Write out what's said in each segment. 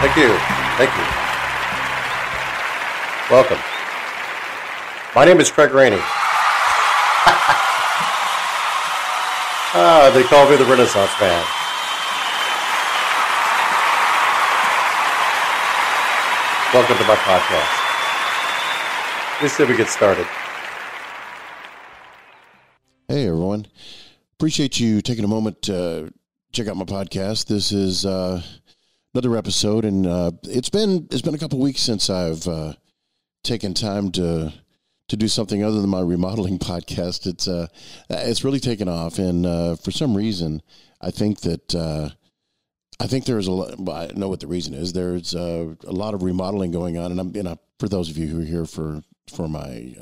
Thank you. Thank you. Welcome. My name is Craig Rainey. They call me the Renaissance Man. Welcome to my podcast. Let's see if we get started. Hey, everyone. Appreciate you taking a moment to check out my podcast. This is another episode, and it's been a couple weeks since I've taken time to do something other than my remodeling podcast. It's really taken off, and for some reason, I think there's a lot. I know what the reason is. There's a lot of remodeling going on, and for those of you who are here for my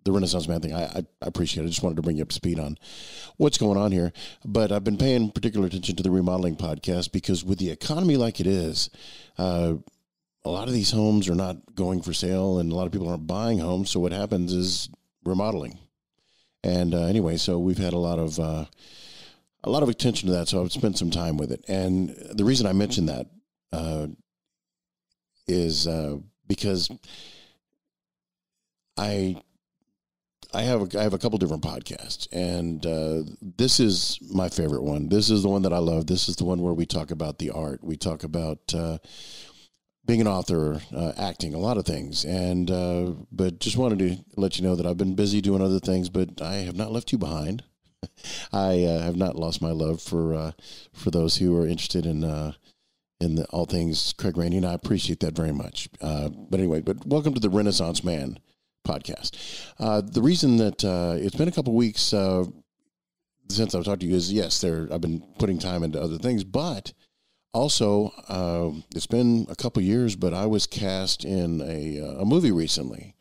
the Renaissance Man thing, I appreciate it. I just wanted to bring you up to speed on what's going on here. But I've been paying particular attention to the remodeling podcast because with the economy like it is, a lot of these homes are not going for sale, and a lot of people aren't buying homes. So what happens is remodeling. And anyway, so we've had a lot of attention to that. So I've spent some time with it. And the reason I mentioned that is because I have a couple different podcasts, and this is my favorite one. This is the one that I love. This is the one where we talk about the art. We talk about being an author, acting, a lot of things. And but just wanted to let you know that I've been busy doing other things, but I have not left you behind. I have not lost my love for those who are interested in all things Craig Rainey, and I appreciate that very much. But anyway, welcome to the Renaissance Man podcast. The reason that it's been a couple weeks since I've talked to you is, yes, I've been putting time into other things, but also it's been a couple years, but I was cast in a movie recently,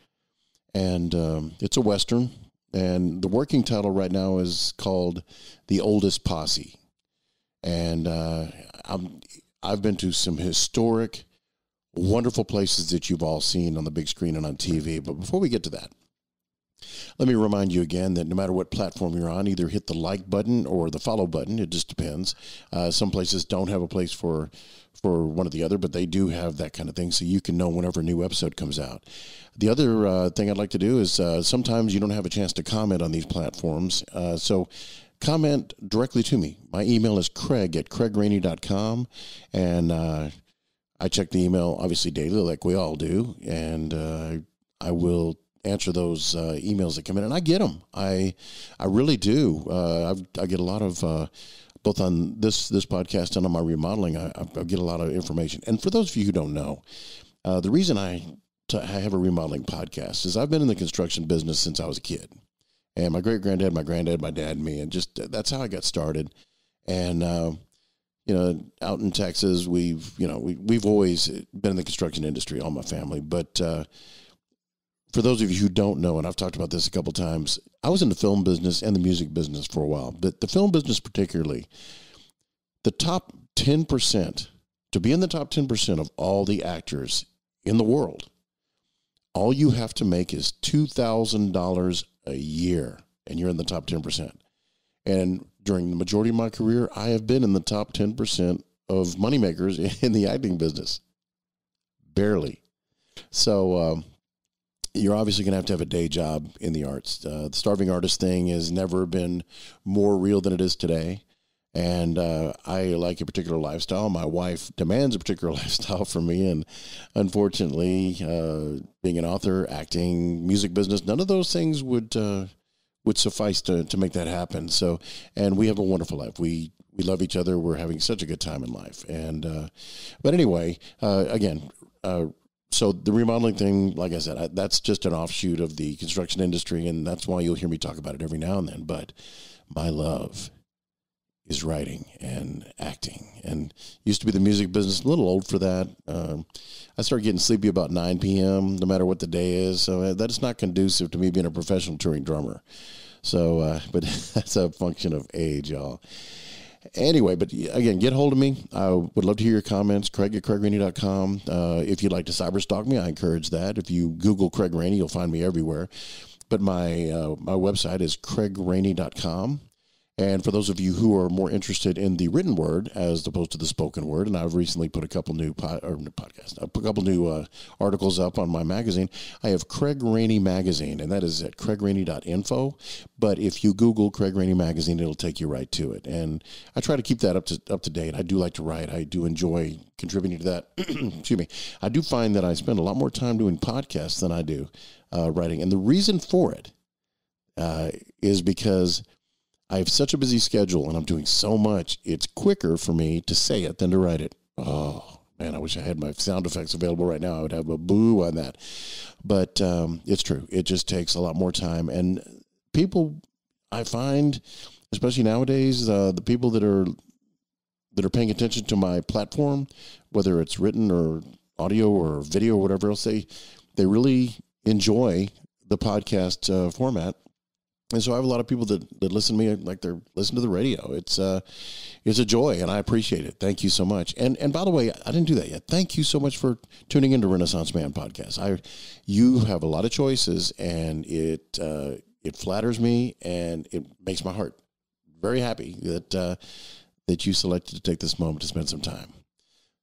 and it's a Western, and the working title right now is called The Oldest Posse. And I've been to some historic, wonderful places that you've all seen on the big screen and on TV. But before we get to that, let me remind you again that no matter what platform you're on, either hit the like button or the follow button. It just depends. Some places don't have a place for one or the other, but they do have that kind of thing, so you can know whenever a new episode comes out. The other thing I'd like to do is sometimes you don't have a chance to comment on these platforms, so comment directly to me. My email is craig@craigrainey.com, and I check the email, obviously, daily, like we all do, and I will answer those emails that come in, and I get them. I really do. I get a lot of, both on this podcast and on my remodeling, I get a lot of information. And for those of you who don't know, the reason I have a remodeling podcast is I've been in the construction business since I was a kid. And my great-granddad, my granddad, my dad, and me, and just that's how I got started. And out in Texas, we've always been in the construction industry, all my family. But for those of you who don't know, and I've talked about this a couple times, I was in the film business and the music business for a while. But the film business particularly, the top 10%, to be in the top 10% of all the actors in the world, all you have to make is $2,000 a year, and you're in the top 10%. And during the majority of my career, I have been in the top 10% of moneymakers in the acting business. Barely. So you're obviously going to have a day job in the arts. The starving artist thing has never been more real than it is today. And I like a particular lifestyle. My wife demands a particular lifestyle from me. And unfortunately, being an author, acting, music business, none of those things would suffice to make that happen. So, and we have a wonderful life. We love each other. We're having such a good time in life. And, but anyway, again, so the remodeling thing, like I said, that's just an offshoot of the construction industry. And that's why you'll hear me talk about it every now and then. But my love is writing and acting, and used to be the music business, a little old for that. I started getting sleepy about 9 p.m., no matter what the day is. So that is not conducive to me being a professional touring drummer. So, but that's a function of age, y'all. Anyway, but again, get hold of me. I would love to hear your comments, Craig@craigrainey.com. If you'd like to cyber stalk me, I encourage that. If you Google Craig Rainey, you'll find me everywhere. But my website is craigrainey.com. And for those of you who are more interested in the written word as opposed to the spoken word, and I've recently put a couple new articles up on my magazine. I have Craig Rainey Magazine, and that is at craigrainey.info. But if you Google Craig Rainey Magazine, it'll take you right to it. And I try to keep that up to date. I do like to write. I do enjoy contributing to that. Excuse me. I do find that I spend a lot more time doing podcasts than I do writing. And the reason for it is because I have such a busy schedule and I'm doing so much. It's quicker for me to say it than to write it. Oh, man, I wish I had my sound effects available right now. I would have a boo on that. But it's true. It just takes a lot more time. And people, I find, especially nowadays, the people that are paying attention to my platform, whether it's written or audio or video or whatever else, they really enjoy the podcast format. And so I have a lot of people that listen to me like they're listening to the radio. It's a joy, and I appreciate it. Thank you so much. And by the way, I didn't do that yet. Thank you so much for tuning into Renaissance Man Podcast. You have a lot of choices, and it flatters me, and it makes my heart very happy that you selected to take this moment to spend some time.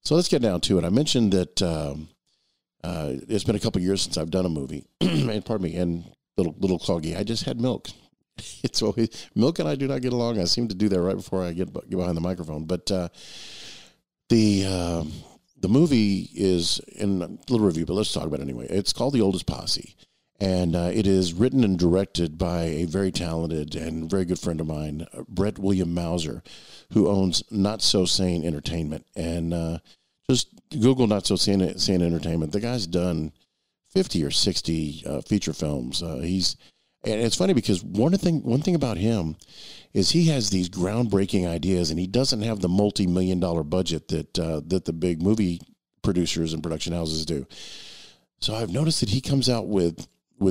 So let's get down to it. I mentioned that it's been a couple years since I've done a movie, and pardon me, and little cloggy. I just had milk. It's always milk and I do not get along. I seem to do that right before I get behind the microphone. But the movie is in a little review, but let's talk about it anyway. It's called The Oldest Posse, and it is written and directed by a very talented and very good friend of mine, Brett William Mauser, who owns Not So Sane Entertainment. And just Google Not So Sane Entertainment. The guy's done 50 or 60 feature films. And it's funny because one thing about him is he has these groundbreaking ideas, and he doesn't have the multi-million-dollar budget that the big movie producers and production houses do. So I've noticed that he comes out with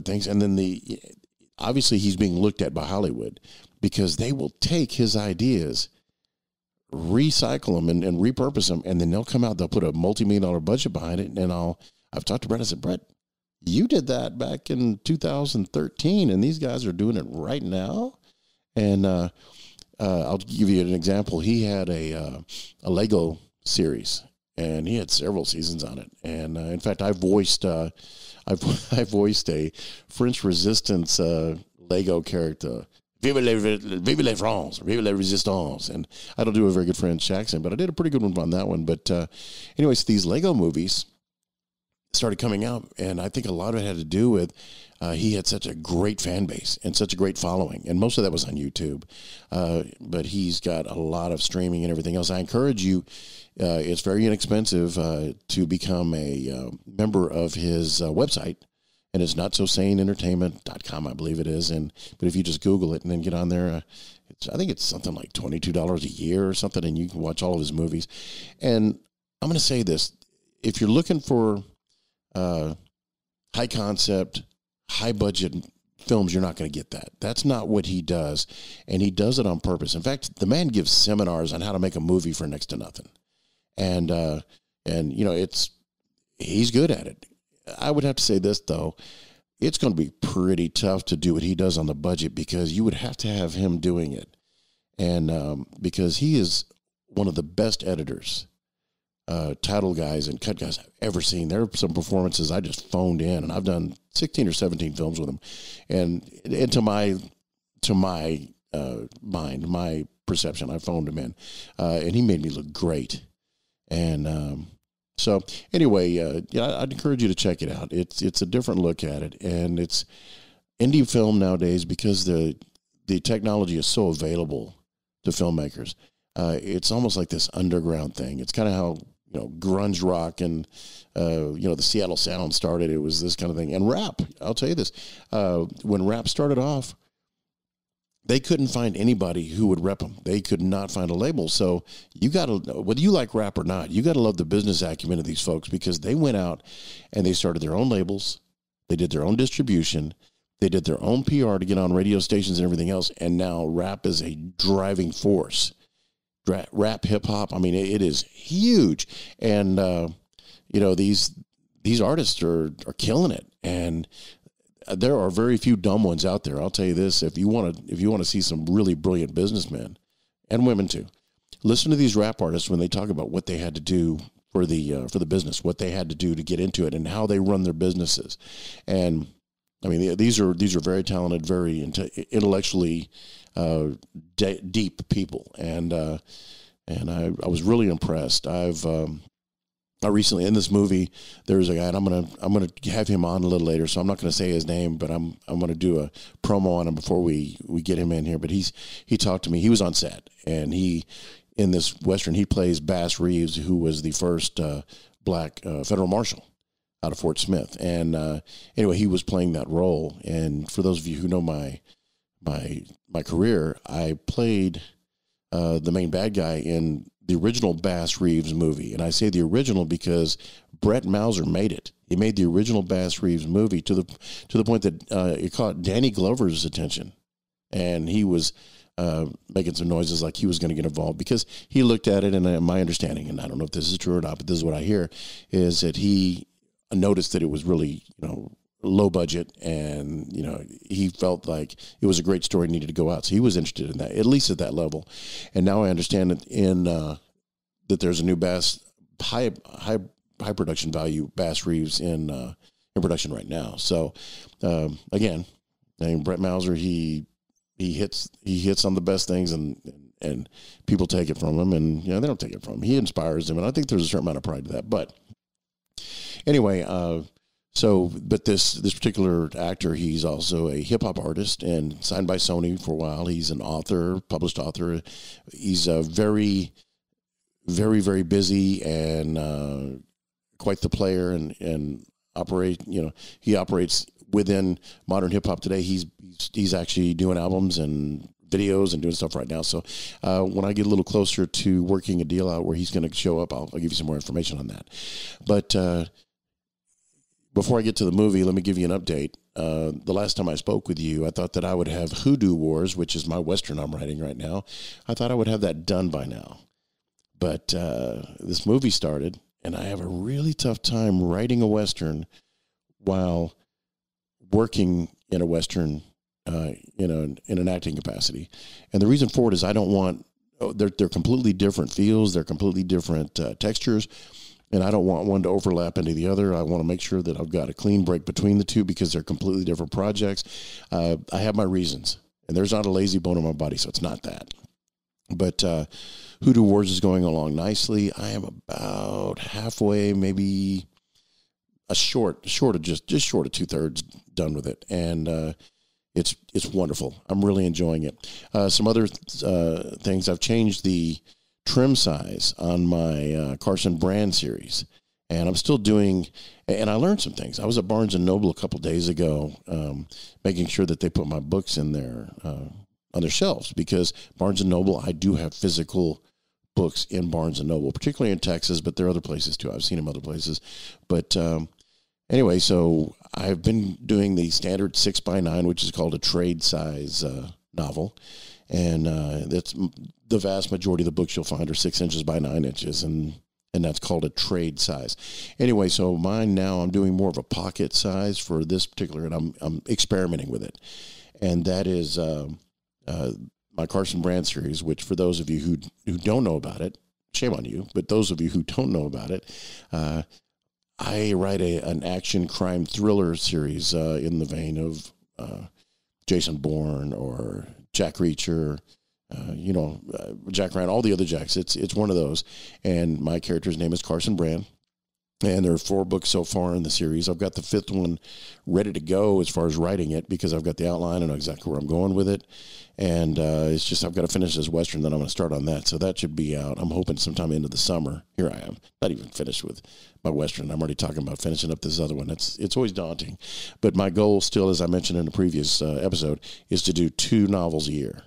things, and then obviously he's being looked at by Hollywood because they will take his ideas, recycle them, and repurpose them, and then they'll come out. They'll put a multi-million-dollar budget behind it, and I've talked to Brett. I said, Brett, you did that back in 2013, and these guys are doing it right now. And I'll give you an example. He had a Lego series, and he had several seasons on it. And in fact, I voiced a French Resistance Lego character. Vive la France, vive la Resistance. And I don't do a very good French accent, but I did a pretty good one on that one. But anyways, these Lego movies started coming out, and I think a lot of it had to do with he had such a great fan base and such a great following, and most of that was on YouTube, but he's got a lot of streaming and everything else. I encourage you, it's very inexpensive to become a member of his website, and it's notsosaneentertainment.com, I believe it is, but if you just Google it and then get on there, I think it's something like $22 a year or something, and you can watch all of his movies. And I'm going to say this, if you're looking for high concept, high budget films, you're not going to get that. That's not what he does, and he does it on purpose. In fact, the man gives seminars on how to make a movie for next to nothing, and you know, he's good at it. I would have to say this though, it's going to be pretty tough to do what he does on the budget because you would have to have him doing it, and because he is one of the best editors, title guys and cut guys I've ever seen. There are some performances I just phoned in, and I've done 16 or 17 films with him. And to my mind, my perception, I phoned him in, and he made me look great. And so anyway, yeah, I'd encourage you to check it out. It's a different look at it, and it's indie film nowadays because the technology is so available to filmmakers. It's almost like this underground thing. It's kind of how, you know, grunge rock and, you know, the Seattle Sound started. It was this kind of thing. And rap, I'll tell you this, when rap started off, they couldn't find anybody who would rep them. They could not find a label. So you got to, whether you like rap or not, you got to love the business acumen of these folks because they went out and they started their own labels. They did their own distribution. They did their own PR to get on radio stations and everything else. And now rap is a driving force. Rap, hip hop. I mean, it is huge. And, you know, these artists are killing it. And there are very few dumb ones out there. I'll tell you this: if you want to see some really brilliant businessmen and women too, listen to these rap artists when they talk about what they had to do for the business, what they had to do to get into it, and how they run their businesses. And I mean, these are very talented, very intellectually deep people, and I was really impressed. I recently, in this movie, there's a guy, and I'm gonna have him on a little later, so I'm not gonna say his name, but I'm gonna do a promo on him before we get him in here. But he talked to me. He was on set, and in this Western, he plays Bass Reeves, who was the first black federal marshal out of Fort Smith. And anyway, he was playing that role. And for those of you who know my career, I played the main bad guy in the original Bass Reeves movie. And I say the original because Brett Mauser made it. He made the original Bass Reeves movie to the point that it caught Danny Glover's attention. And he was making some noises like he was going to get involved because he looked at it, and my understanding, and I don't know if this is true or not, but this is what I hear, is that he noticed that it was really, low budget, and, he felt like it was a great story, needed to go out. So he was interested in that, at least at that level. And now I understand that that there's a new high production value Bass Reeves in production right now. So, again, Brett Mauser, he hits on the best things, and people take it from him, and they don't take it from him. He inspires them, and I think there's a certain amount of pride to that. But anyway, but this particular actor, he's also a hip hop artist and signed by Sony for a while. He's an author, published author. He's very, very, very busy and quite the player, and he operates within modern hip hop today. He's actually doing albums and videos and doing stuff right now. So when I get a little closer to working a deal out where he's going to show up, I'll give you some more information on that. But before I get to the movie, let me give you an update. The last time I spoke with you, I thought that I would have Hoodoo Wars, which is my Western I'm writing right now. I thought I would have that done by now. But this movie started, and I have a really tough time writing a Western while working in a Western, in an acting capacity. And the reason for it is I don't want, they're completely different feels, they're completely different textures, and I don't want one to overlap into the other. I want to make sure that I've got a clean break between the two because they're completely different projects. I have my reasons, and there's not a lazy bone in my body, so it's not that. But Hoodoo Wars is going along nicely. I am about halfway, maybe short of 2/3 done with it, and it's wonderful. I'm really enjoying it. Some other things, I've changed the trim size on my Carson Brand series, and I'm still doing. And I learned some things. I was at Barnes and Noble a couple days ago, making sure that they put my books in there on their shelves, because Barnes and Noble, I do have physical books in Barnes and Noble, particularly in Texas, but there are other places too. I've seen them other places, but. Anyway, so I've been doing the standard 6x9, which is called a trade size novel. And that's the vast majority of the books you'll find are 6 inches by 9 inches. And that's called a trade size. Anyway, so mine now, I'm doing more of a pocket size for this particular, and I'm experimenting with it. And that is my Carson Brand series, which for those of you who don't know about it, shame on you. But those of you who don't know about it, I write an action crime thriller series in the vein of Jason Bourne or Jack Reacher, Jack Ryan, all the other Jacks. It's one of those. And my character's name is Carson Brand. And there are 4 books so far in the series. I've got the 5th one ready to go as far as writing it, because I've got the outline and know exactly where I'm going with it. And it's just I've got to finish this Western, then I'm going to start on that. So that should be out, I'm hoping, sometime into the summer. Here I am, not even finished with my Western. I'm already talking about finishing up this other one. It's always daunting. But my goal still, as I mentioned in the previous episode, is to do 2 novels a year,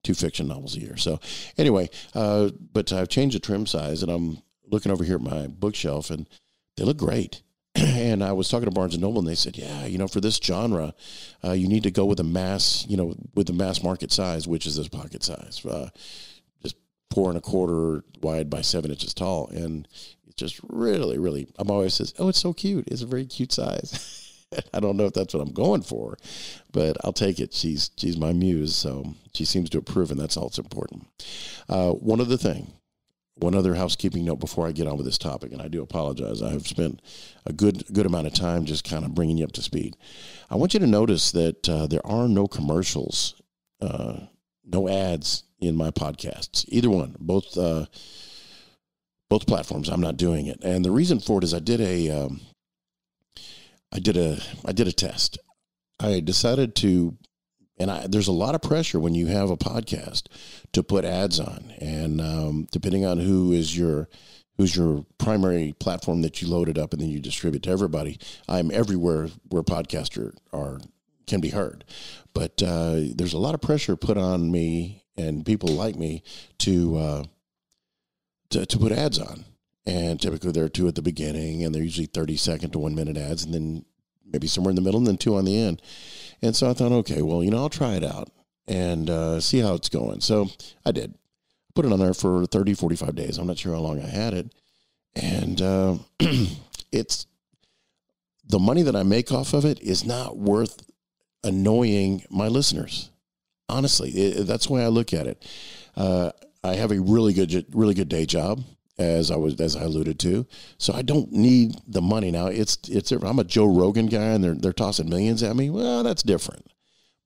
2 fiction novels a year. So anyway, but I've changed the trim size, and I'm looking over here at my bookshelf, and they look great. And I was talking to Barnes & Noble, and they said, yeah, for this genre, you need to go with a mass, with the mass market size, which is this pocket size, just 4 1/4 wide by 7 inches tall. And it's just really, really, I'm always says, oh, it's so cute. It's a very cute size. I don't know if that's what I'm going for, but I'll take it. She's my muse, so she seems to approve, and that's all that's important. One other housekeeping note before I get on with this topic, and I do apologize. I have spent a good amount of time just kind of bringing you up to speed. I want you to notice that there are no commercials, no ads in my podcasts, either one, both platforms. I'm not doing it, and the reason for it is I did a test. I decided to, and there's a lot of pressure when you have a podcast to put ads on, and depending on who's your primary platform that you load it up and then you distribute to everybody. I'm everywhere where podcasts can be heard, but there's a lot of pressure put on me and people like me to put ads on. And typically there are 2 at the beginning, and they're usually 30-second to 1-minute ads, and then maybe somewhere in the middle, and then 2 on the end. And so I thought, okay, well, I'll try it out and see how it's going. So I did. Put it on there for 30, 45 days. I'm not sure how long I had it. And it's the money that I make off of it is not worth annoying my listeners. Honestly, that's the way I look at it. I have a really good day job, as I alluded to. So I don't need the money now. I'm a Joe Rogan guy, and they're tossing millions at me. Well, that's different.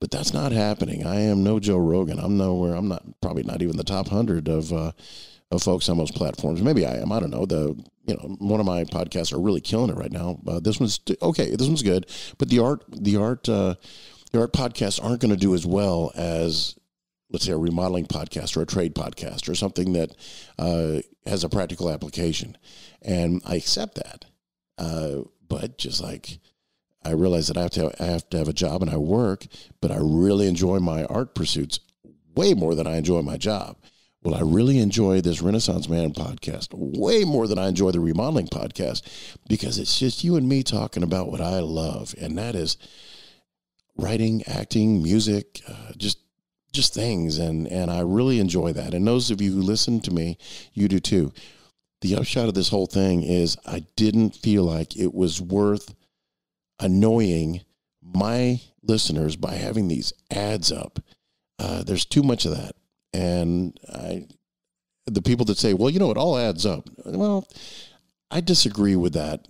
But that's not happening. I am no Joe Rogan. I'm nowhere. I'm not, probably not even the top 100 of folks on most platforms. Maybe I am. I don't know. One of my podcasts are really killing it right now. This one's okay. This one's good. But the art podcasts aren't going to do as well as, let's say, a remodeling podcast or a trade podcast or something that has a practical application. And I accept that. But just like I realize that I have to have a job and I work, but I really enjoy my art pursuits way more than I enjoy my job. Well, I really enjoy this Renaissance Man podcast way more than I enjoy the remodeling podcast, because it's just you and me talking about what I love. And that is writing, acting, music, just things. And I really enjoy that. And those of you who listen to me, you do too. The upshot of this whole thing is I didn't feel like it was worth annoying my listeners by having these ads up. There's too much of that. And the people that say, well, it all adds up. Well, I disagree with that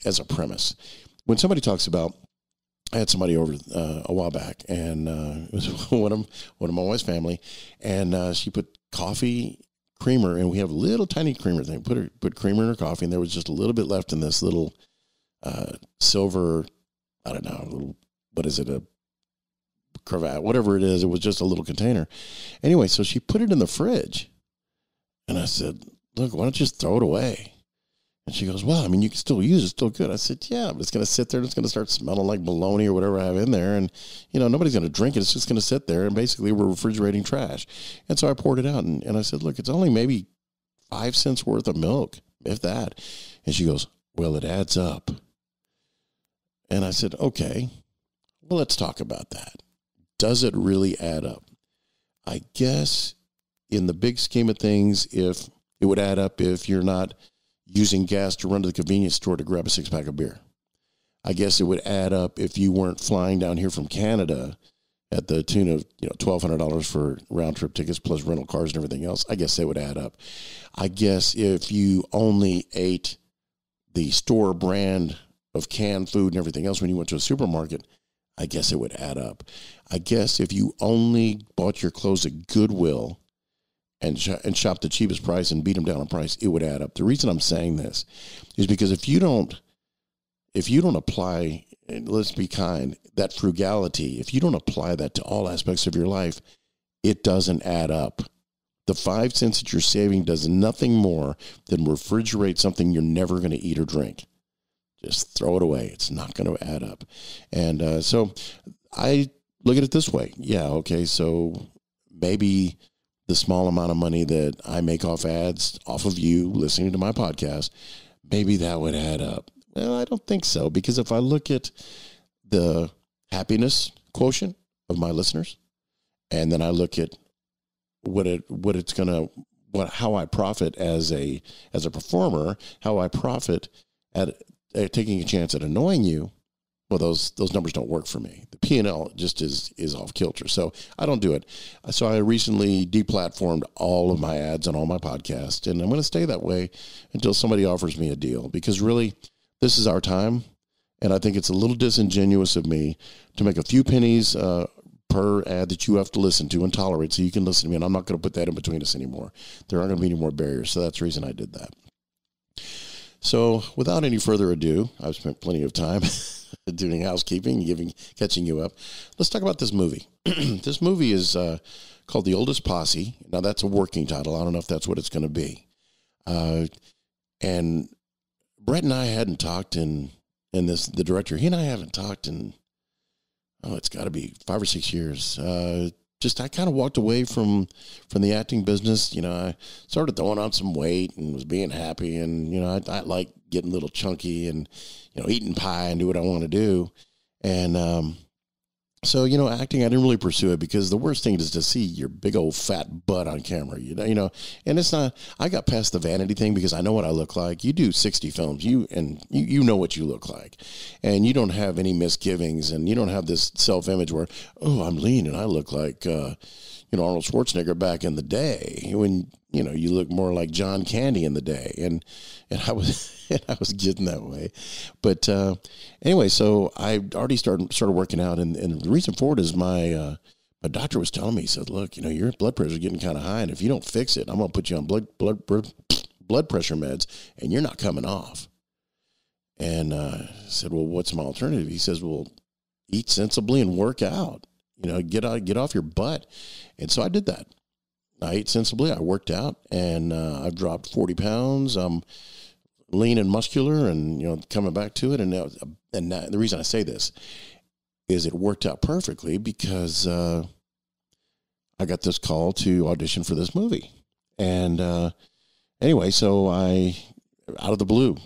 as a premise. When somebody talks about, I had somebody over a while back, and it was one of my wife's family, and she put coffee creamer, and we have a little tiny creamer thing. Put creamer in her coffee, and there was just a little bit left in this little silver, I don't know, what is it, a cravat, whatever it is. It was just a little container. Anyway, so she put it in the fridge, and I said, look, why don't you just throw it away? And she goes, well, you can still use it. It's still good. I said, yeah, but it's going to sit there and it's going to start smelling like bologna or whatever I have in there. And, nobody's going to drink it. It's just going to sit there. And basically we're refrigerating trash. And so I poured it out and I said, look, it's only maybe 5 cents worth of milk, if that. And she goes, well, it adds up. And I said, okay, well, let's talk about that. Does it really add up? I guess in the big scheme of things, if it would add up if you're not using gas to run to the convenience store to grab a 6-pack of beer. I guess it would add up if you weren't flying down here from Canada at the tune of $1,200 for round trip tickets plus rental cars and everything else. I guess they would add up. I guess if you only ate the store brand of canned food and everything else when you went to a supermarket, I guess it would add up. I guess if you only bought your clothes at Goodwill and shopped the cheapest price and beat them down on price, it would add up. The reason I'm saying this is because if you don't apply, and let's be kind, that frugality, if you don't apply that to all aspects of your life, it doesn't add up. The 5 cents that you're saving does nothing more than refrigerate something you're never going to eat or drink. Just throw it away. It's not going to add up. And so I look at it this way. Yeah, okay, so maybe the small amount of money that I make off ads, off of you listening to my podcast, maybe that would add up. Well, I don't think so, because if I look at the happiness quotient of my listeners, and then I look at how I profit as a performer, how I profit at taking a chance at annoying you, well, those numbers don't work for me. The P&L just is off kilter. So I don't do it. So I recently deplatformed all of my ads on all my podcasts, and I'm going to stay that way until somebody offers me a deal, because really this is our time. And I think it's a little disingenuous of me to make a few pennies per ad that you have to listen to and tolerate so you can listen to me. And I'm not going to put that in between us anymore. There aren't going to be any more barriers. So that's the reason I did that. So without any further ado, I've spent plenty of time doing housekeeping, catching you up. Let's talk about this movie. This movie is called The Oldest Posse. Now, that's a working title. I don't know if that's what it's going to be. And Brett and I hadn't talked the director, he and I haven't talked in, it's got to be 5 or 6 years. I kind of walked away from the acting business. I started throwing on some weight and was being happy. And, I like getting a little chunky and, eating pie and do what I want to do. And so, acting, I didn't really pursue it because the worst thing is to see your big old fat butt on camera, and it's not, I got past the vanity thing because I know what I look like. You do 60 films, you know what you look like, and you don't have any misgivings, and you don't have this self-image where, oh, I'm lean and I look like, Arnold Schwarzenegger back in the day, when, you look more like John Candy in the day. And I was getting that way. But anyway, so I already started working out. And the reason for it is my doctor was telling me, he said, look, your blood pressure is getting kind of high. And if you don't fix it, I'm going to put you on blood pressure meds and you're not coming off. And I said, well, what's my alternative? He says, well, eat sensibly and work out. Get off your butt. And so I did that. I ate sensibly. I worked out, and I've dropped 40 pounds. I'm lean and muscular, and coming back to it. And the reason I say this is it worked out perfectly because I got this call to audition for this movie. And anyway, so out of the blue.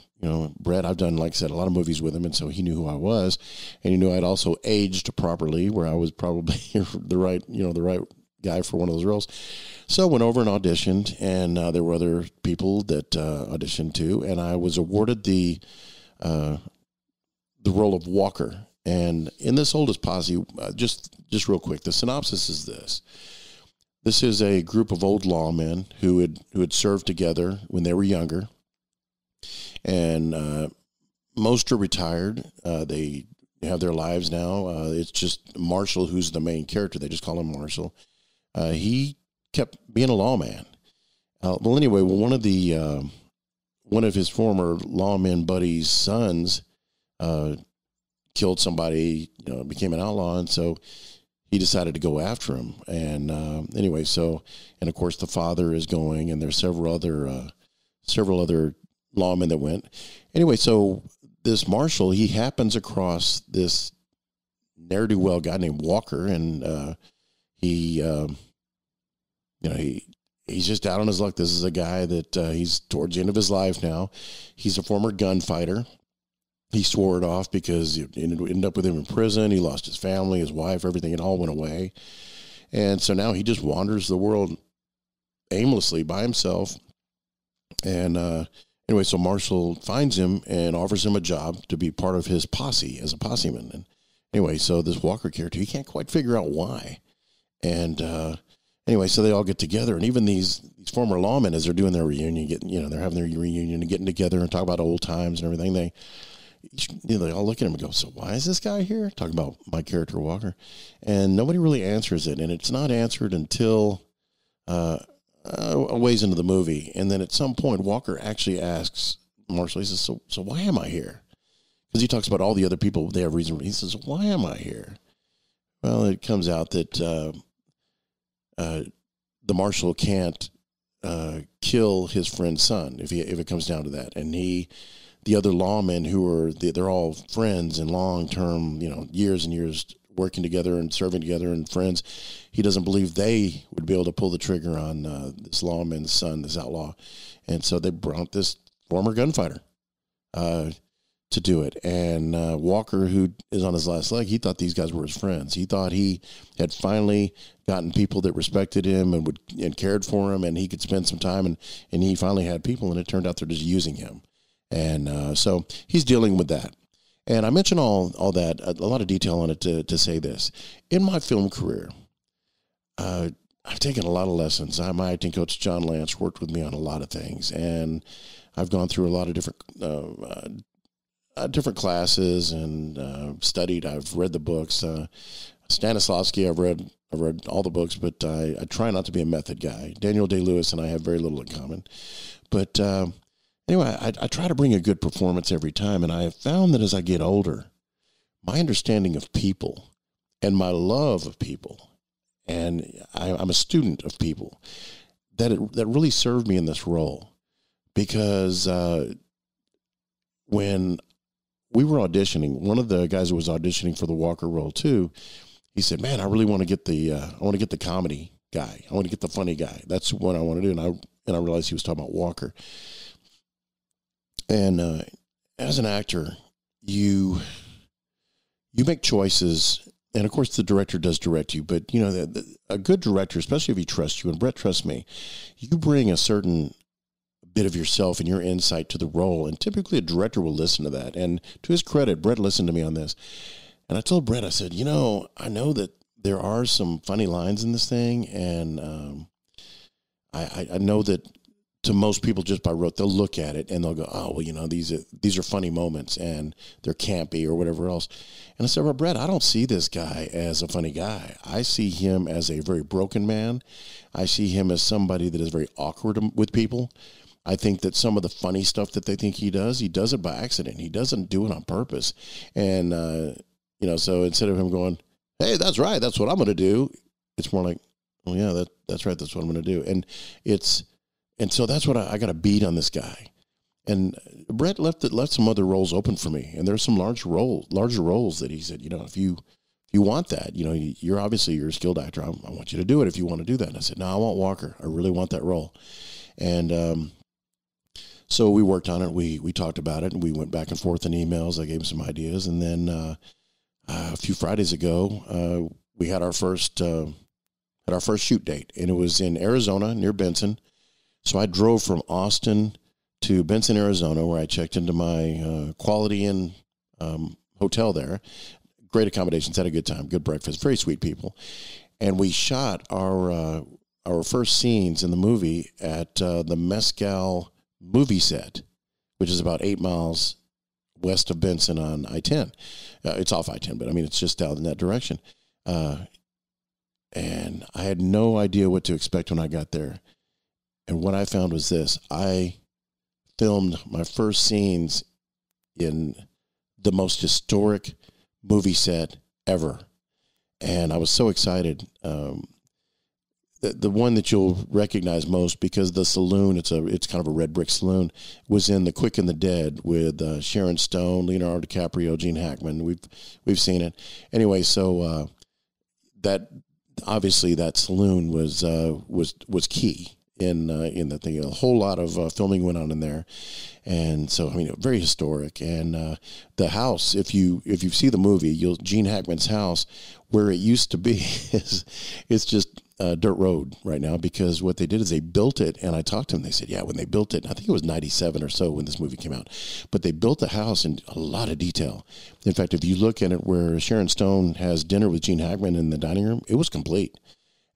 Brett, I've done, like I said, a lot of movies with him, and so he knew who I was, and he knew I'd also aged properly, where I was probably the right guy for one of those roles. So I went over and auditioned, and there were other people that auditioned too, and I was awarded the role of Walker. And in this Oldest Posse, just real quick, the synopsis is this. This is a group of old lawmen who had served together when they were younger. And most are retired. They have their lives now. It's just Marshall, who's the main character. They just call him Marshall. He kept being a lawman. One of his former lawman buddies' sons killed somebody, became an outlaw, and so he decided to go after him. And and of course the father is going, and there's several other lawmen that went. Anyway, so this Marshall, he happens across this ne'er-do-well guy named Walker, and he's just out on his luck. This is a guy that he's towards the end of his life now. He's a former gunfighter. He swore it off because it ended up with him in prison. He lost his family, his wife, everything. It all went away. And so now he just wanders the world aimlessly by himself. And anyway, so Marshall finds him and offers him a job to be part of his posse as a posseman. And anyway, so this Walker character, he can't quite figure out why. And anyway, so they all get together, and even these former lawmen, as they're doing their reunion, they're having their reunion and getting together and talk about old times and everything. They all look at him and go, "So why is this guy here?" Talking about my character Walker, and nobody really answers it, and it's not answered until a ways into the movie, and then at some point, Walker actually asks Marshall. He says, "So why am I here?" Because he talks about all the other people they have reason. He says, "Why am I here?" Well, it comes out that the Marshal can't kill his friend's son if it comes down to that, and the other lawmen they're all friends and long-term, years and years working together and serving together and friends. He doesn't believe they would be able to pull the trigger on this lawman's son, this outlaw, and so they brought this former gunfighter to do it. And Walker, who is on his last leg, he thought these guys were his friends. He thought he had finally gotten people that respected him and cared for him, and he could spend some time, and he finally had people, and it turned out they're just using him. And so he's dealing with that. And I mention all that, a lot of detail on it to say this. In my film career, I've taken a lot of lessons. My acting coach, John Lance, worked with me on a lot of things, and I've gone through a lot of different classes and studied. I've read the books. Stanislavski, I've read all the books, but I try not to be a method guy. Daniel Day-Lewis and I have very little in common. But anyway, I try to bring a good performance every time, and I have found that as I get older, my understanding of people and my love of people, and I'm a student of people, that really served me in this role. Because when we were auditioning, one of the guys who was auditioning for the Walker role too, he said, "Man, I really want to get the comedy guy. I want to get the funny guy. That's what I want to do." And I realized he was talking about Walker. And as an actor, you make choices, and of course the director does direct you. But a good director, especially if he trusts you, and Brett trusts me, you bring a certain bit of yourself and your insight to the role, and typically a director will listen to that. And to his credit, Brett listened to me on this. And I told Brett, I said, I know that there are some funny lines in this thing, and I know that to most people just by rote, they'll look at it and they'll go, "Oh, well, these are funny moments and they're campy or whatever else." And I said, "Well, Brett, I don't see this guy as a funny guy. I see him as a very broken man. I see him as somebody that is very awkward with people. I think that some of the funny stuff that they think he does it by accident. He doesn't do it on purpose." And, so instead of him going, "Hey, that's right, that's what I'm going to do," it's more like, "Oh yeah, that's right, that's what I'm going to do." And so that's what I got a beat on this guy. And Brett left some other roles open for me. And there's some larger roles that he said, if you want that, you're obviously a skilled actor. I want you to do it if you want to do that. And I said, "No, I want Walker. I really want that role." And so we worked on it. We talked about it, and we went back and forth in emails. I gave him some ideas. And then a few Fridays ago, we had our first shoot date. And it was in Arizona near Benson. So I drove from Austin to Benson, Arizona, where I checked into my Quality Inn hotel there. Great accommodations, had a good time, good breakfast, very sweet people. And we shot our first scenes in the movie at the Mescal movie set, which is about 8 miles west of Benson on I-10. It's off I-10, but it's just down in that direction. And I had no idea what to expect when I got there. And what I found was this: I filmed my first scenes in the most historic movie set ever. And I was so excited. The one that you'll recognize most, because the saloon, it's kind of a red brick saloon, was in The Quick and the Dead with Sharon Stone, Leonardo DiCaprio, Gene Hackman. We've seen it. Anyway, so that obviously that saloon was key in that thing. A whole lot of filming went on in there, and so very historic. And the house, if you see the movie, Gene Hackman's house, where it used to be, it's just dirt road right now, because what they did is they built it. And I talked to them. They said, yeah, when they built it, I think it was 97 or so when this movie came out, but they built the house in a lot of detail. In fact, if you look at it where Sharon Stone has dinner with Gene Hackman in the dining room, it was complete.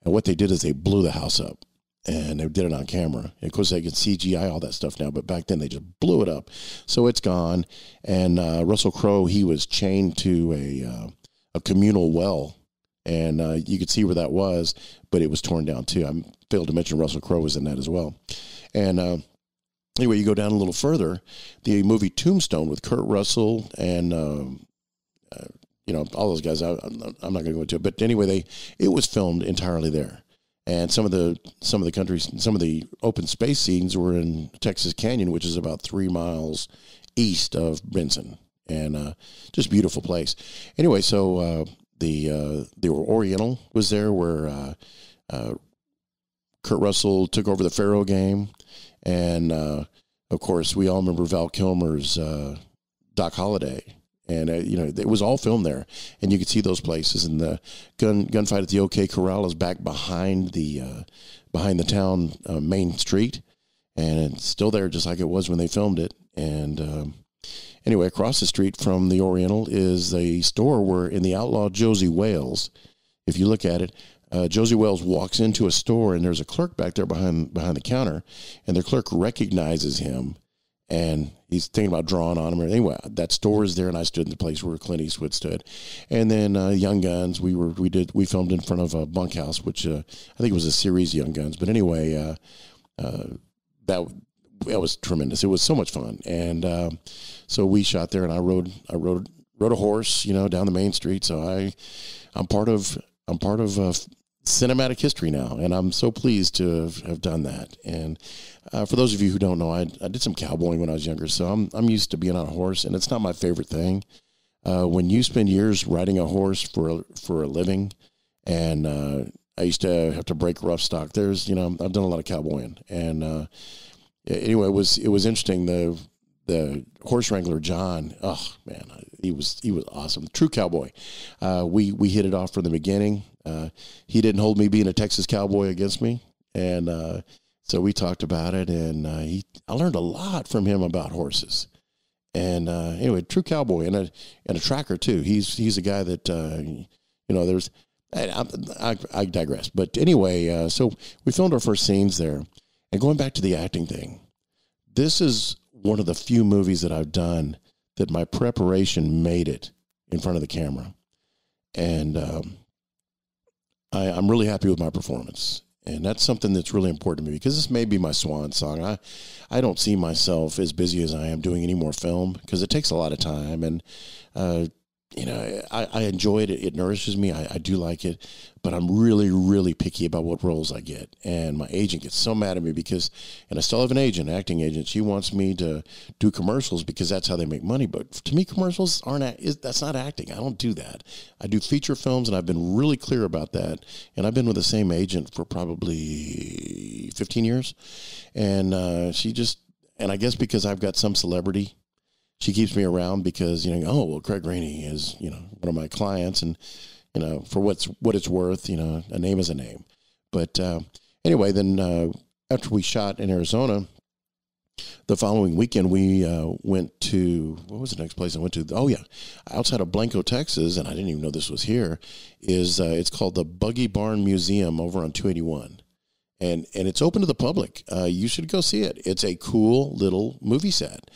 And what they did is they blew the house up. And they did it on camera. And of course, they can CGI all that stuff now, but back then they just blew it up. So it's gone. And Russell Crowe, he was chained to a communal well, and you could see where that was, but it was torn down too. I failed to mention Russell Crowe was in that as well. And anyway, you go down a little further, the movie Tombstone with Kurt Russell and all those guys. I'm not going to go into it, but anyway, it was filmed entirely there. And some of the countries, some of the open space scenes were in Texas Canyon, which is about 3 miles east of Benson, and just beautiful place. Anyway, so the Oriental was there, where Kurt Russell took over the Faro game, and of course we all remember Val Kilmer's Doc Holliday. And, it was all filmed there, and you could see those places. And the gunfight at the OK Corral is back behind the town main street, and it's still there just like it was when they filmed it. And Anyway, across the street from the Oriental is a store where in the outlaw Josie Wales, if you look at it, Josie Wales walks into a store and there's a clerk back there behind the counter, and the clerk recognizes him, and he's thinking about drawing on him. Anyway, that store is there, and I stood in the place where Clint Eastwood stood. And then Young Guns, we filmed in front of a bunkhouse, which I think it was a series Young Guns. But anyway, that was tremendous. It was so much fun, and so we shot there, and I rode a horse, down the main street. So I'm part of cinematic history now, and I'm so pleased to have done that. And for those of you who don't know, I did some cowboying when I was younger, so I'm used to being on a horse, and it's not my favorite thing. When you spend years riding a horse for a living, and I used to have to break rough stock. I've done a lot of cowboying, and anyway, it was interesting. The horse wrangler John, oh man, he was awesome, true cowboy. We hit it off from the beginning. He didn't hold me being a Texas cowboy against me, and so we talked about it, and I learned a lot from him about horses. And anyway, true cowboy and a tracker too. He's a guy that there's. I digress, but anyway, so we filmed our first scenes there, and going back to the acting thing, this is one of the few movies that I've done that my preparation made it in front of the camera, and I'm really happy with my performance. And that's something that's really important to me, because this may be my swan song. I don't see myself as busy as I am doing any more film, because it takes a lot of time. And, I enjoy it. It nourishes me. I do like it. But I'm really, really picky about what roles I get. And my agent gets so mad at me and I still have an agent, acting agent. She wants me to do commercials because that's how they make money. But to me, commercials that's not acting. I don't do that. I do feature films, and I've been really clear about that. And I've been with the same agent for probably 15 years. And and I guess because I've got some celebrity, she keeps me around because, Craig Rainey is, one of my clients, and, for what it's worth, a name is a name. But anyway, then after we shot in Arizona, the following weekend we went to, what was the next place I went to? Oh, yeah, outside of Blanco, Texas, and I didn't even know this was here, it's called the Buggy Barn Museum over on 281. And it's open to the public. You should go see it. It's a cool little movie set.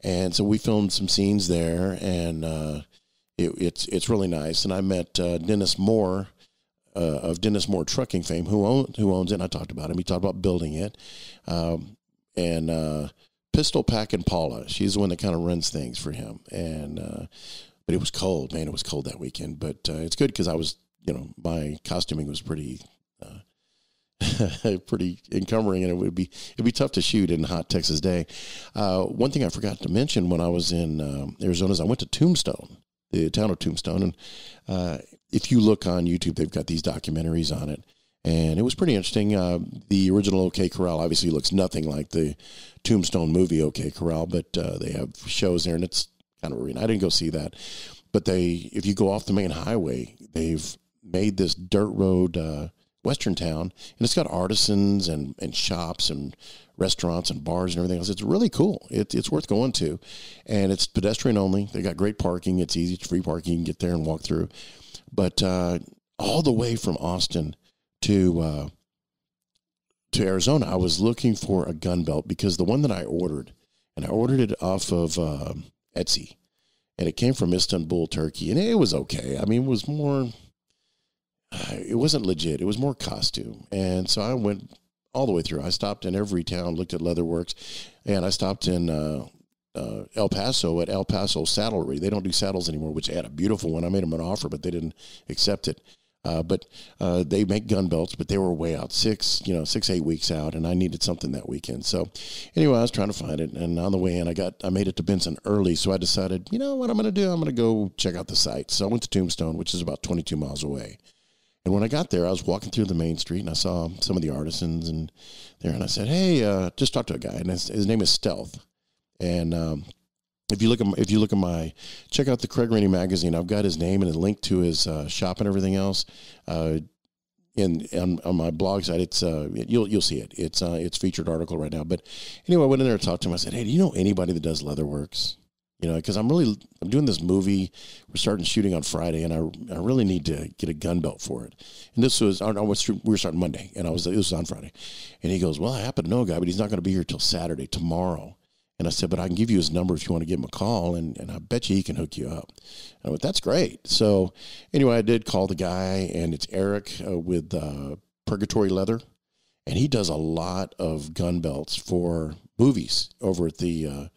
And so we filmed some scenes there, and it's really nice. And I met Dennis Moore of Dennis Moore Trucking fame, who owns it. And I talked about him. He talked about building it. And Pistol Pack and Paula, she's the one that kind of runs things for him. And but it was cold, man. It was cold that weekend. But it's good because I was, my costuming was pretty encumbering, and it'd be tough to shoot in a hot Texas day. One thing I forgot to mention when I was in Arizona is I went to Tombstone, the town of Tombstone, and if you look on YouTube, they've got these documentaries on it, and it was pretty interesting. The original OK Corral obviously looks nothing like the Tombstone movie OK Corral, but they have shows there, and it's kind of arena. I didn't go see that, but if you go off the main highway, they've made this dirt road Western town, and it's got artisans and shops and restaurants and bars and everything else. It's really cool. It's worth going to, and it's pedestrian only. They got great parking. It's easy, it's free parking. You can get there and walk through. But all the way from Austin to Arizona, I was looking for a gun belt, because the one that I ordered it off of Etsy, and it came from Istanbul, Turkey, and it was okay. I mean, it was more. It wasn't legit. It was more costume. And so I went all the way through. I stopped in every town, looked at Leatherworks, and I stopped in El Paso at El Paso Saddlery. They don't do saddles anymore, which I had a beautiful one. I made them an offer, but they didn't accept it. But they make gun belts, but they were way out, 6-8 weeks out, and I needed something that weekend. So anyway, I was trying to find it, and on the way in, I made it to Benson early, so I decided, what I'm going to do? I'm going to go check out the site. So I went to Tombstone, which is about 22 miles away. And when I got there, I was walking through the main street, and I saw some of the artisans and I said, "Hey, just talk to a guy," and his name is Stealth. And if you look at check out the Craig Rainey magazine. I've got his name and a link to his shop and everything else. On my blog site, it's you'll see it. It's featured article right now. But anyway, I went in there and talked to him. I said, "Hey, do you know anybody that does Leatherworks?" because I'm doing this movie. We're starting shooting on Friday, and I really need to get a gun belt for it. And this was, we were starting Monday, and this was on Friday. And he goes, well, I happen to know a guy, but he's not going to be here till Saturday, tomorrow. And I said, but I can give you his number if you want to give him a call, and I bet you he can hook you up. And I went, that's great. So anyway, I did call the guy, and it's Eric with Purgatory Leather. And he does a lot of gun belts for movies over at the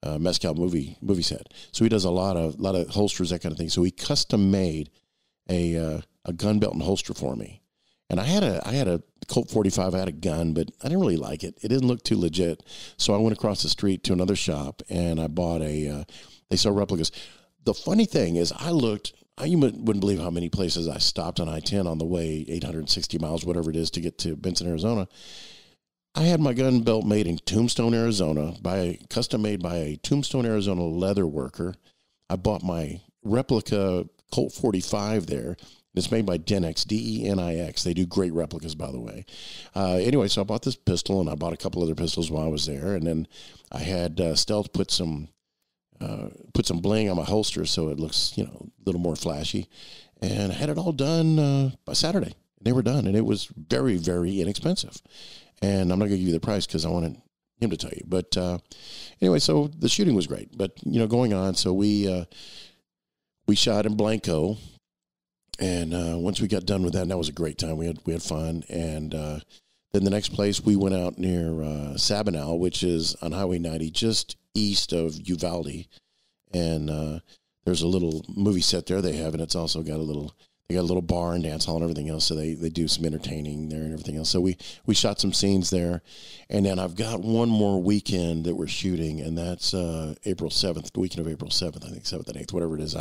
Mezcal movie set. So he does a lot of holsters, that kind of thing. So he custom made a gun belt and holster for me. And I had a Colt 45. I had a gun, but I didn't really like it. It didn't look too legit. So I went across the street to another shop, and I bought they sell replicas. The funny thing is, you wouldn't believe how many places I stopped on I-10 on the way, 860 miles, whatever it is, to get to Benson, Arizona. I had my gun belt made in Tombstone, Arizona, custom made by a Tombstone, Arizona leather worker. I bought my replica Colt 45 there. It's made by Denix, Denix. They do great replicas, by the way. Anyway, so I bought this pistol, and I bought a couple other pistols while I was there. And then I had Stealth put some bling on my holster so it looks, a little more flashy. And I had it all done by Saturday. They were done, and it was very, very inexpensive. And I'm not going to give you the price because I wanted him to tell you. But anyway, so the shooting was great. But, going on, so we shot in Blanco. And once we got done with that, and that was a great time. We had fun. And then the next place, we went out near Sabinal, which is on Highway 90, just east of Uvalde. And there's a little movie set there they have, and it's also got a little bar and dance hall and everything else. So they do some entertaining there and everything else. So we shot some scenes there. And then I've got one more weekend that we're shooting, and that's April 7th, the weekend of April 7th, I think 7th and 8th, whatever it is.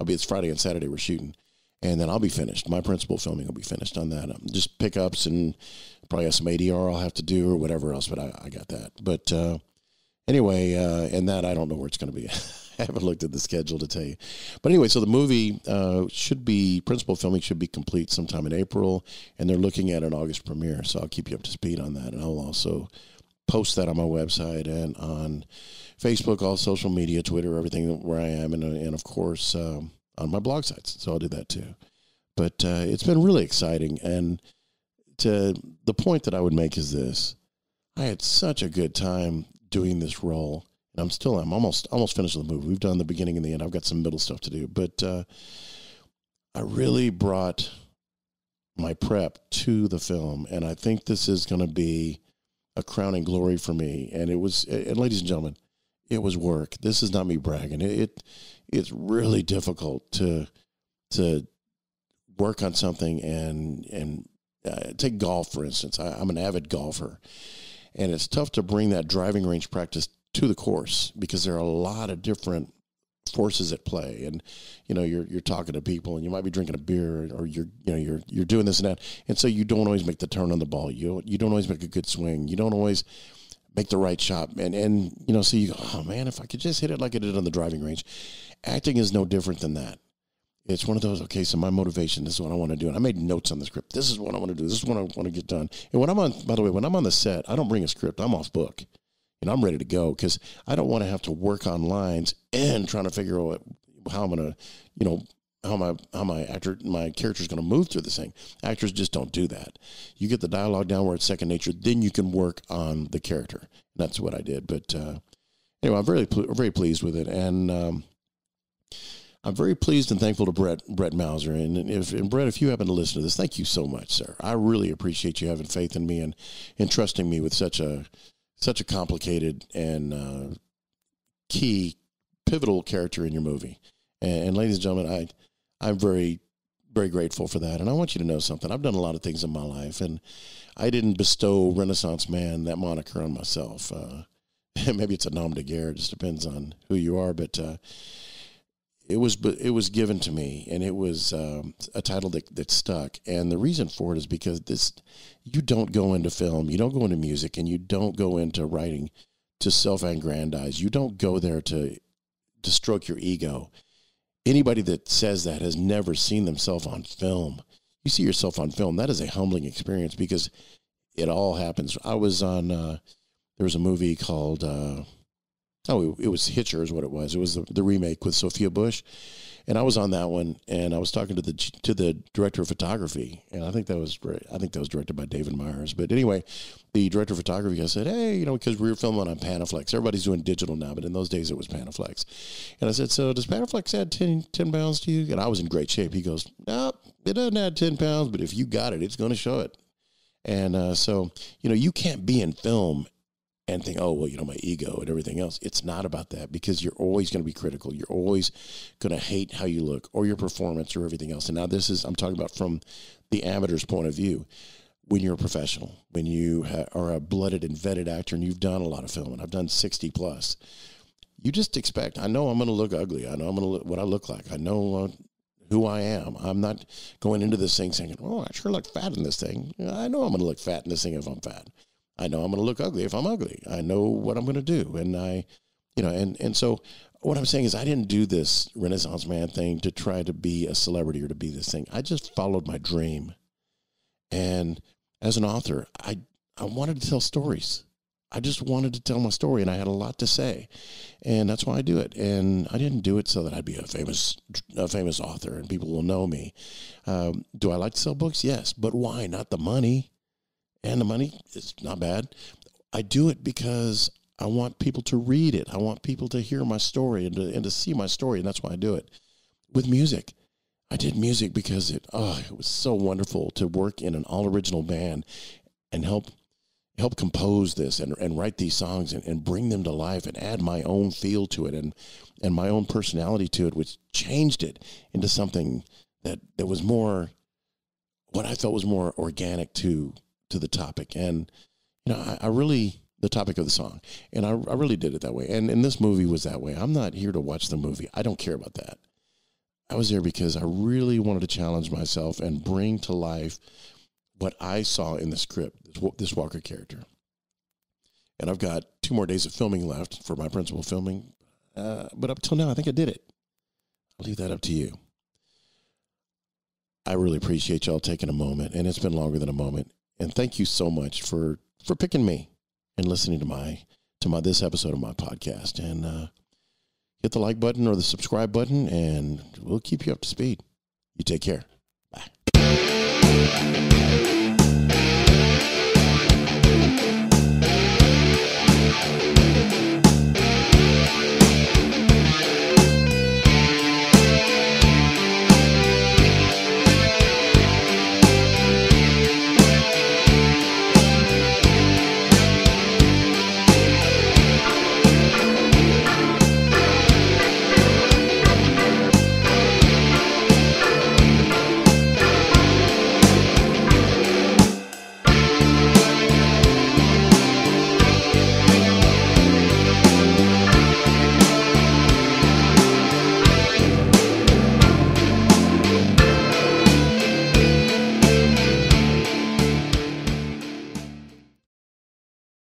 It's Friday and Saturday we're shooting. And then I'll be finished. My principal filming will be finished on that. Just pickups and probably have some ADR I'll have to do or whatever else, but I got that. But anyway, and that I don't know where it's going to be. I haven't looked at the schedule to tell you. But anyway, so the movie principal filming should be complete sometime in April, and they're looking at an August premiere. So I'll keep you up to speed on that. And I'll also post that on my website and on Facebook, all social media, Twitter, everything where I am, and of course, on my blog sites. So I'll do that too. But it's been really exciting. And to the point that I would make is this: I had such a good time doing this role. And I'm almost finished with the movie. We've done the beginning and the end. I've got some middle stuff to do. But I really brought my prep to the film. And I think this is going to be a crowning glory for me. And ladies and gentlemen, it was work. This is not me bragging. It's really difficult to work on something and take golf, for instance. I'm an avid golfer, and it's tough to bring that driving range practice to the course because there are a lot of different forces at play. And, you're talking to people, and you might be drinking a beer, or you're doing this and that. And so you don't always make the turn on the ball. You don't always make a good swing. You don't always make the right shot. And so you go, oh man, if I could just hit it like I did on the driving range. Acting is no different than that. It's one of those, okay, so my motivation, this is what I want to do. And I made notes on the script. This is what I want to do. This is what I want to get done. And when I'm on the set, I don't bring a script. I'm off book. I'm ready to go because I don't want to have to work on lines and trying to figure out how I'm going to, how my character's going to move through this thing. Actors just don't do that. You get the dialogue down where it's second nature, then you can work on the character. And that's what I did. But anyway, I'm very pleased with it, and I'm very pleased and thankful to Brett Mauser. And Brett, if you happen to listen to this, thank you so much, sir. I really appreciate you having faith in me and trusting me with such a complicated and key, pivotal character in your movie. And ladies and gentlemen, I'm very, very grateful for that. And I want you to know something. I've done a lot of things in my life, and I didn't bestow Renaissance Man, that moniker, on myself. Maybe it's a nom de guerre. It just depends on who you are. But it was given to me, and it was a title that stuck. And the reason for it is because you don't go into film, you don't go into music, and you don't go into writing to self-aggrandize. You don't go there to stroke your ego. Anybody that says that has never seen themselves on film. You see yourself on film, that is a humbling experience because it all happens. I was on, there was a movie called it was Hitcher is what it was. It was the remake with Sophia Bush. And I was on that one, and I was talking to the director of photography, and I think that was directed by David Myers. But anyway, the director of photography, I said, hey, because we were filming on Panaflex. Everybody's doing digital now, but in those days it was Panaflex. And I said, so does Panaflex add 10 pounds to you? And I was in great shape. He goes, no, it doesn't add 10 pounds, but if you got it, it's going to show it. And so, you can't be in film and think, oh, well, my ego and everything else. It's not about that, because you're always going to be critical. You're always going to hate how you look or your performance or everything else. And now I'm talking about from the amateur's point of view. When you're a professional, when you are a blooded and vetted actor and you've done a lot of film, and I've done 60 plus, you just expect, I know I'm going to look ugly. I know I'm going to look what I look like. I know who I am. I'm not going into this thing saying, oh, I sure look fat in this thing. I know I'm going to look fat in this thing if I'm fat. I know I'm going to look ugly if I'm ugly. I know what I'm going to do. And and so what I'm saying is I didn't do this Renaissance man thing to try to be a celebrity or to be this thing. I just followed my dream. And as an author, I wanted to tell stories. I just wanted to tell my story, and I had a lot to say. And that's why I do it. And I didn't do it so that I'd be a famous author and people will know me. Do I like to sell books? Yes. But why? Not the money. And the money is not bad. I do it because I want people to read it. I want people to hear my story and to see my story, and that's why I do it. With music, I did music because it was so wonderful to work in an all-original band and help compose this and write these songs and bring them to life and add my own feel to it and my own personality to it, which changed it into something that was more, what I felt was more organic to the topic. And I really, the topic of the song, and I really did it that way. And this movie was that way. I'm not here to watch the movie. I don't care about that. I was there because I really wanted to challenge myself and bring to life what I saw in the script, this Walker character. And I've got 2 more days of filming left for my principal filming, but up till now I think I did it. I'll leave that up to you. I really appreciate y'all taking a moment, and it's been longer than a moment. And thank you so much for picking me and listening to this episode of my podcast. And hit the like button or the subscribe button, and we'll keep you up to speed. You take care. Bye.